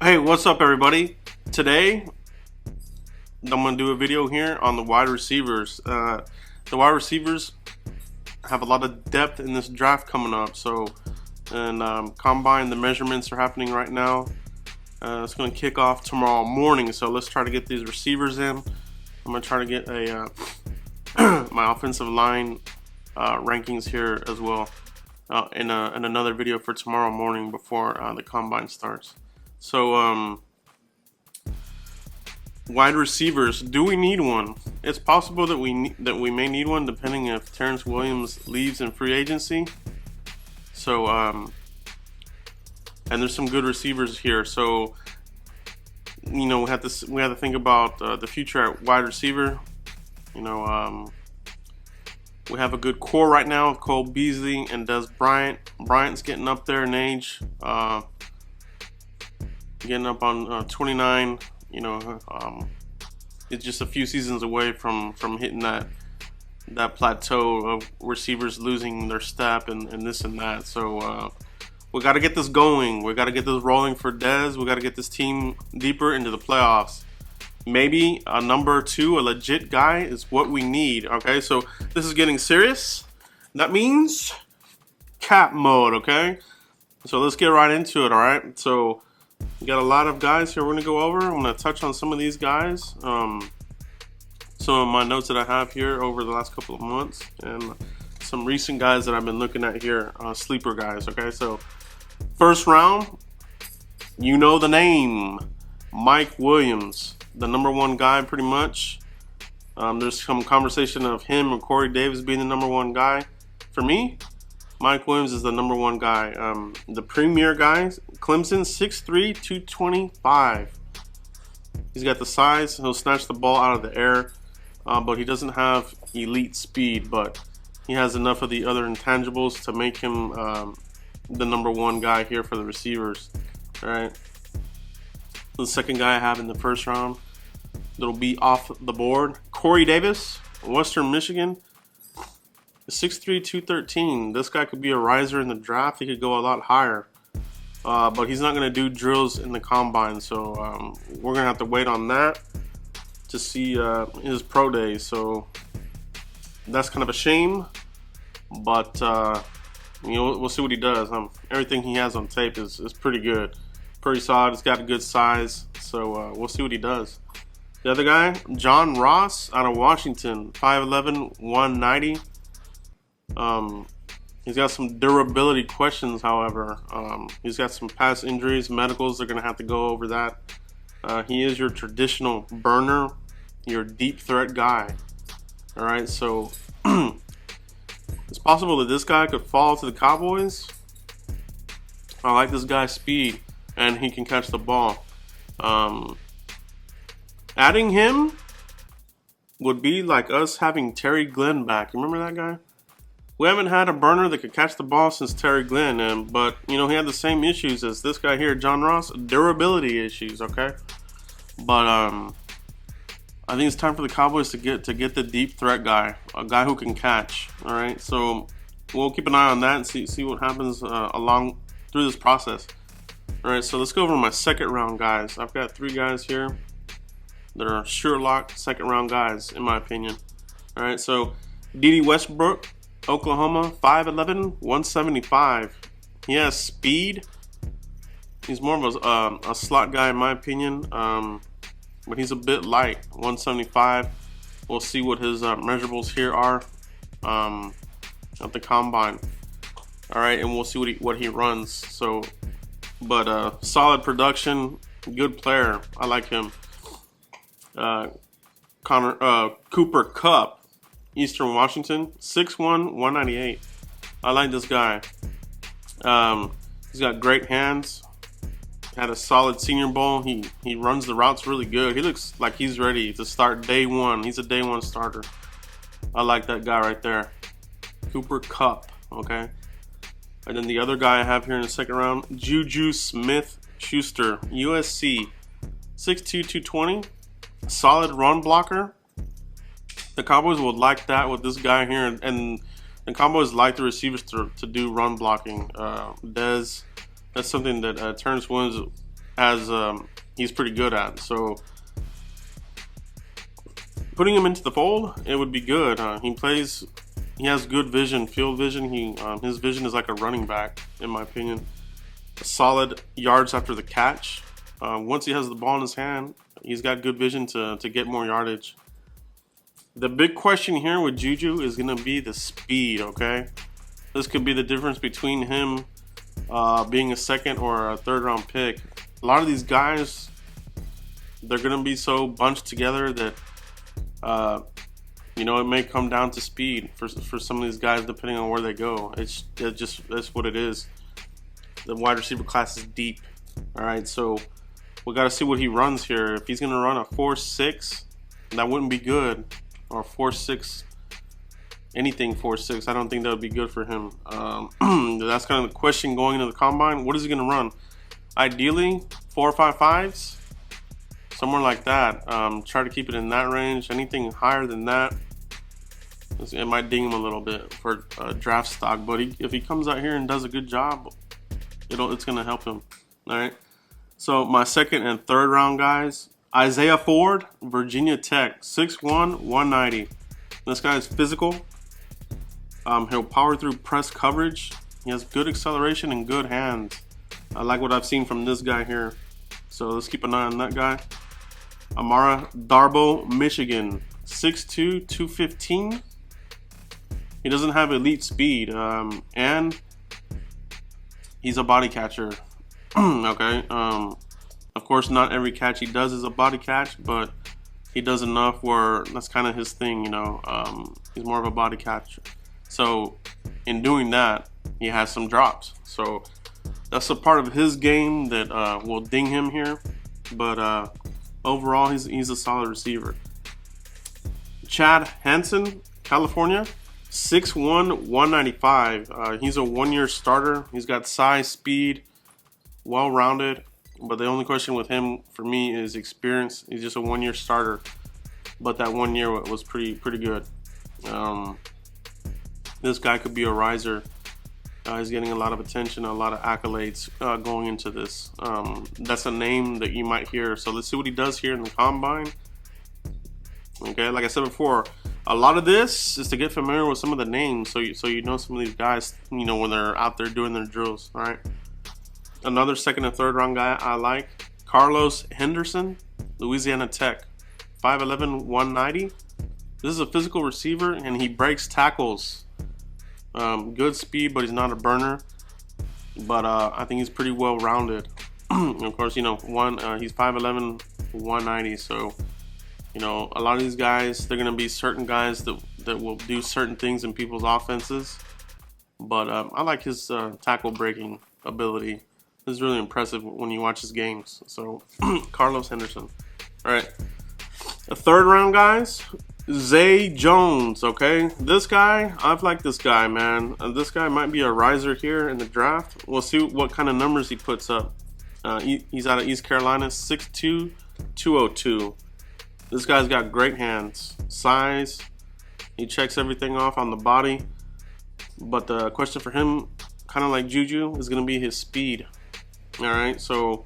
Hey, what's up, everybody? Today, I'm going to do a video here on the wide receivers. The wide receivers have a lot of depth in this draft coming up. So, combine, the measurements are happening right now. It's going to kick off tomorrow morning. So let's try to get these receivers in. I'm going to try to get a my offensive line rankings here as well in another video for tomorrow morning before the combine starts. So, wide receivers, do we need one? It's possible that we may need one, depending if Terrence Williams leaves in free agency. So, and there's some good receivers here. So, we have to think about the future at wide receiver. We have a good core right now of Cole Beasley and Des Bryant. Bryant's getting up there in age. Getting up on 29, it's just a few seasons away from hitting that plateau of receivers losing their step and this and that. So we got to get this going. We got to get this rolling for Dez. We got to get this team deeper into the playoffs. Maybe a number two, a legit guy, is what we need. Okay, so this is getting serious. That means cap mode. Okay, so let's get right into it. All right, so. We got a lot of guys here we're going to go over. I'm going to touch on some of these guys. Some of my notes that I have here over the last couple of months. And some recent guys that I've been looking at here. Sleeper guys, okay? So, first round, you know the name. Mike Williams. The number one guy, pretty much. There's some conversation of him and Corey Davis being the number one guy. For me, Mike Williams is the number one guy. The premier guy, Clemson, 6'3", 225. He's got the size. He'll snatch the ball out of the air, but he doesn't have elite speed. But he has enough of the other intangibles to make him the number one guy here for the receivers. All right. The second guy I have in the first round that'll be off the board, Corey Davis, Western Michigan. 6'3", 213. This guy could be a riser in the draft. He could go a lot higher. But he's not going to do drills in the combine. So we're going to have to wait on that to see his pro day. So that's kind of a shame. But, we'll see what he does. Everything he has on tape is pretty good. Pretty solid. He's got a good size. So we'll see what he does. The other guy, John Ross out of Washington. 5'11", 190. He's got some durability questions, however. He's got some past injuries, medicals. They're going to have to go over that. He is your traditional burner, your deep threat guy. All right, so it's possible that this guy could fall to the Cowboys. I like this guy's speed, and he can catch the ball. Adding him would be like us having Terry Glenn back. Remember that guy? We haven't had a burner that could catch the ball since Terry Glenn, but he had the same issues as this guy here, John Ross, durability issues. Okay, but I think it's time for the Cowboys to get the deep threat guy, a guy who can catch. All right, so we'll keep an eye on that and see what happens along through this process. All right, so let's go over my second round guys. I've got three guys here that are sure lock second round guys in my opinion. All right, so D.D. Westbrook, Oklahoma, 5'11", 175. He has speed. He's more of a slot guy in my opinion, but he's a bit light, 175. We'll see what his measurables here are at the combine. All right, and we'll see what he runs. So, but solid production, good player. I like him. Cooper Kupp, Eastern Washington, 6'1", 198. I like this guy. He's got great hands. Had a solid Senior Bowl. He runs the routes really good. He looks like he's ready to start day one. He's a day one starter. I like that guy right there. Cooper Kupp, okay? And then the other guy I have here in the second round, JuJu Smith-Schuster, USC, 6'2", 220. Solid run blocker. The Cowboys would like that with this guy here, and the Cowboys like the receivers to do run blocking. Dez, that's something that Terrence Williams as he's pretty good at. So putting him into the fold, it would be good. He has good vision, field vision. His vision is like a running back, in my opinion. Solid yards after the catch. Once he has the ball in his hand, he's got good vision to get more yardage. The big question here with JuJu is going to be the speed, okay? This could be the difference between him being a second or a third round pick. A lot of these guys, they're going to be so bunched together that you know, it may come down to speed for some of these guys, depending on where they go. That's what it is. The wide receiver class is deep. All right, so we got to see what he runs here. If he's going to run a 4.6, that wouldn't be good. Or 4.6, anything 4.6. I don't think that would be good for him. That's kind of the question going into the combine. What is he going to run? Ideally, 4.55s. Somewhere like that. Try to keep it in that range. Anything higher than that, it might ding him a little bit for draft stock. But if he comes out here and does a good job, it's going to help him. All right. So my second and third round guys: Isaiah Ford, Virginia Tech, 6'1", 190. This guy is physical. He'll power through press coverage. He has good acceleration and good hands. I like what I've seen from this guy here. So let's keep an eye on that guy. Amara Darbo, Michigan, 6'2", 215. He doesn't have elite speed, and he's a body catcher. Okay. Of course, not every catch he does is a body catch, but he does enough where that's kind of his thing, you know. He's more of a body catcher. So in doing that, he has some drops. So that's a part of his game that will ding him here. But overall, he's a solid receiver. Chad Hansen, California, 6'1", 195. He's a one-year starter. He's got size, speed, well-rounded. But the only question with him, for me, is experience. He's just a one-year starter. But that 1 year was pretty good. This guy could be a riser. He's getting a lot of attention, a lot of accolades going into this. That's a name that you might hear. So let's see what he does here in the combine. Okay, like I said before, a lot of this is to get familiar with some of the names, so you know some of these guys, you know, when they're out there doing their drills. All right. Another second and third round guy I like, Carlos Henderson, Louisiana Tech, 5'11", 190. This is a physical receiver, and he breaks tackles. Good speed, but he's not a burner. But I think he's pretty well rounded. Of course, you know, he's 5'11", 190. So, you know, a lot of these guys, they're gonna be certain guys that will do certain things in people's offenses. But I like his tackle breaking ability. This is really impressive when you watch his games. So, Carlos Henderson. All right. The third round guys, Zay Jones, okay? This guy, I've liked this guy, man. This guy might be a riser here in the draft. We'll see what kind of numbers he puts up. He's out of East Carolina, 6'2", 202. This guy's got great hands, size. He checks everything off on the body. But the question for him, kind of like JuJu, is going to be his speed. All right, so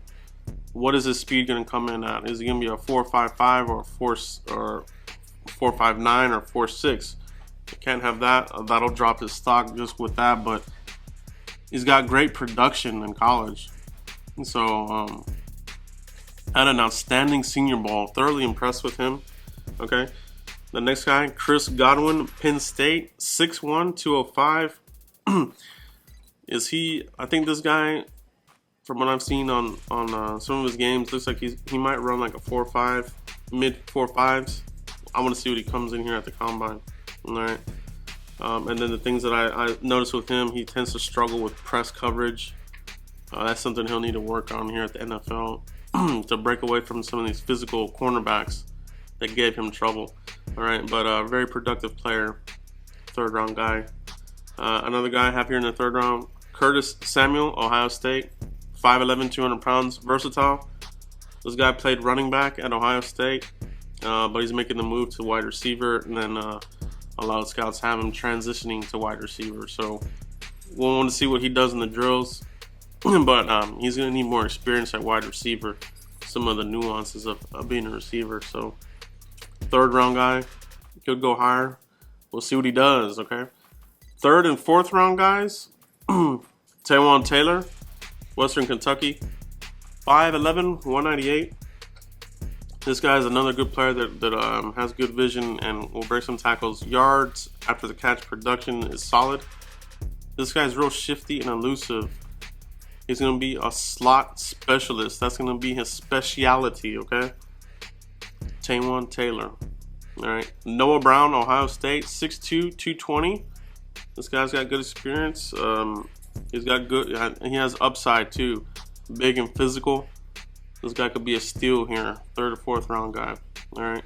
what is his speed going to come in at? Is he going to be a 4.55 or 4.59 or 4.6? You can't have that. That'll drop his stock just with that. But he's got great production in college. And so had an outstanding Senior Bowl. Thoroughly impressed with him. Okay. The next guy, Chris Godwin, Penn State, 6'1", 205. Is he? I think this guy, from what I've seen on some of his games, looks like he might run like a 4.5, mid 4.5s. I want to see what he comes in here at the combine. All right. And then the things that I noticed with him, he tends to struggle with press coverage. That's something he'll need to work on here at the NFL to break away from some of these physical cornerbacks that gave him trouble. All right, but a very productive player, third round guy. Another guy I have here in the third round, Curtis Samuel, Ohio State, 5'11", 200 pounds, versatile. This guy played running back at Ohio State, but he's making the move to wide receiver, and then a lot of scouts have him transitioning to wide receiver. So we'll want to see what he does in the drills. but he's going to need more experience at wide receiver, some of the nuances of being a receiver. So 3rd round guy, could go higher. We'll see what he does, okay? 3rd and 4th round guys, Taywan Taylor, Western Kentucky, 5'11", 198. This guy is another good player that has good vision and will break some tackles. Yards after the catch production is solid. This guy's real shifty and elusive. He's going to be a slot specialist. That's going to be his speciality, okay? Taywan Taylor. All right. Noah Brown, Ohio State, 6'2", 220. This guy's got good experience. He's got good. He has upside too. Big and physical. This guy could be a steal here. 3rd or 4th round guy. All right.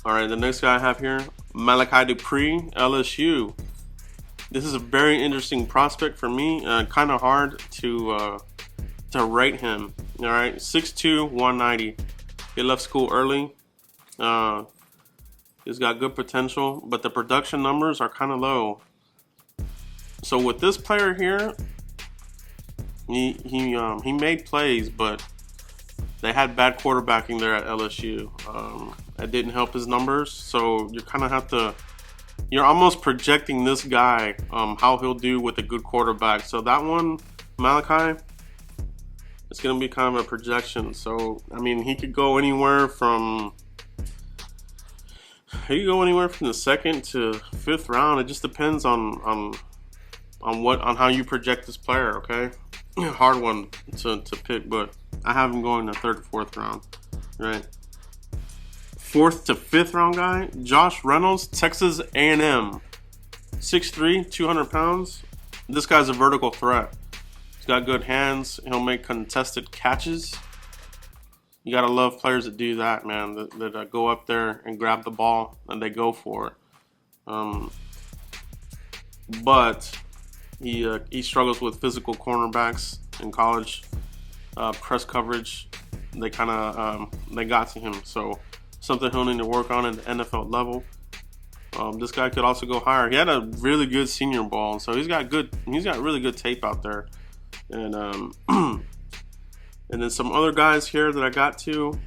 All right. The next guy I have here, Malachi Dupree, LSU. This is a very interesting prospect for me. Kind of hard to rate him. All right. 6'2", 190. He left school early. He's got good potential, but the production numbers are kind of low. So with this player here, he made plays, but they had bad quarterbacking there at LSU. That didn't help his numbers. So you kind of have to, you're almost projecting this guy, how he'll do with a good quarterback. So that one, Malachi, it's going to be kind of a projection. So, I mean, he could go anywhere from the 2nd to 5th round. It just depends on how you project this player, okay? Hard one to pick, but I have him going in the 3rd or 4th round, right? 4th to 5th round guy, Josh Reynolds, Texas A&M, 6'3", 200 pounds. This guy's a vertical threat. He's got good hands. He'll make contested catches. You gotta love players that do that, man. That go up there and grab the ball and they go for it. But he struggles with physical cornerbacks in college. Press coverage, they kind of they got to him. So something he'll need to work on at the NFL level. This guy could also go higher. He had a really good Senior Bowl, so he's got really good tape out there. And and then some other guys here that I got to.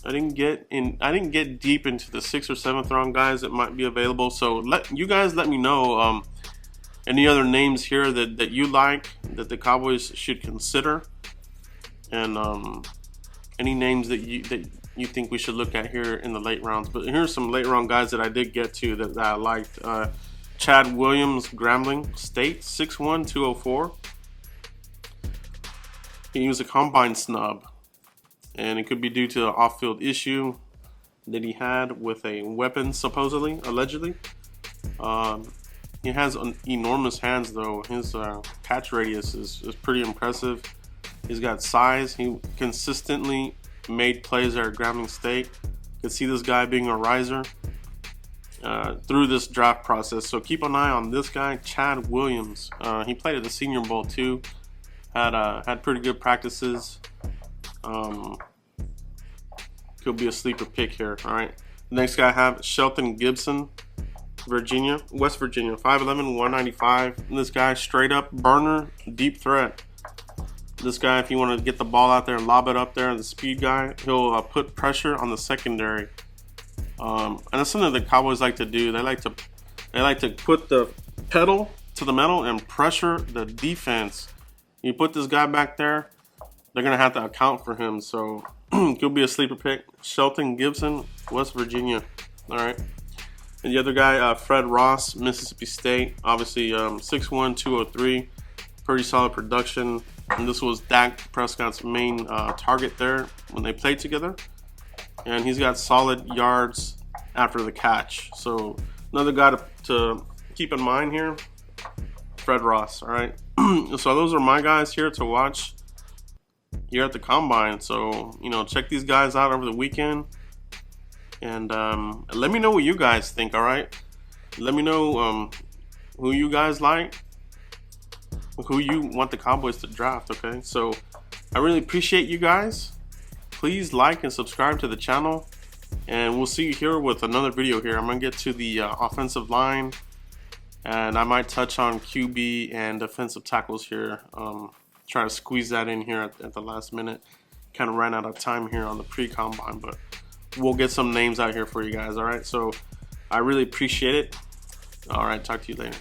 I didn't get deep into the 6th or 7th round guys that might be available. So let me know any other names here that you like that the Cowboys should consider, and any names that you think we should look at here in the late rounds. But here's some late round guys that I did get to that I liked. Chad Williams, Grambling State, 6'1", 204. He was a combine snub, and it could be due to an off-field issue that he had with a weapon, supposedly, allegedly. He has enormous hands, though. His catch radius is pretty impressive. He's got size. He consistently made plays there at Grambling State. You can see this guy being a riser through this draft process. So keep an eye on this guy, Chad Williams. He played at the Senior Bowl too. Had pretty good practices. Could be a sleeper pick here. All right. Next guy I have Shelton Gibson, West Virginia, 5'11", 195. And this guy straight up burner, deep threat. This guy, if you want to get the ball out there and lob it up there, the speed guy, he'll put pressure on the secondary. And that's something the Cowboys like to do. They like to put the pedal to the metal and pressure the defense. You put this guy back there, they're gonna have to account for him. So could be a sleeper pick. Shelton Gibson, West Virginia. All right. And the other guy, Fred Ross, Mississippi State. Obviously, 6'1", 203. Pretty solid production. And this was Dak Prescott's main target there when they played together. And he's got solid yards after the catch. So another guy to keep in mind here, Fred Ross. All right. So those are my guys here to watch here at the Combine. So, check these guys out over the weekend. And let me know what you guys think, all right? Let me know who you guys like, who you want the Cowboys to draft, okay? So I really appreciate you guys. Please like and subscribe to the channel. And we'll see you here with another video here. I'm going to get to the offensive line and I might touch on QB and defensive tackles here. Try to squeeze that in here at the last minute. Kind of ran out of time here on the pre-combine, but we'll get some names out here for you guys. All right, so I really appreciate it. All right, talk to you later.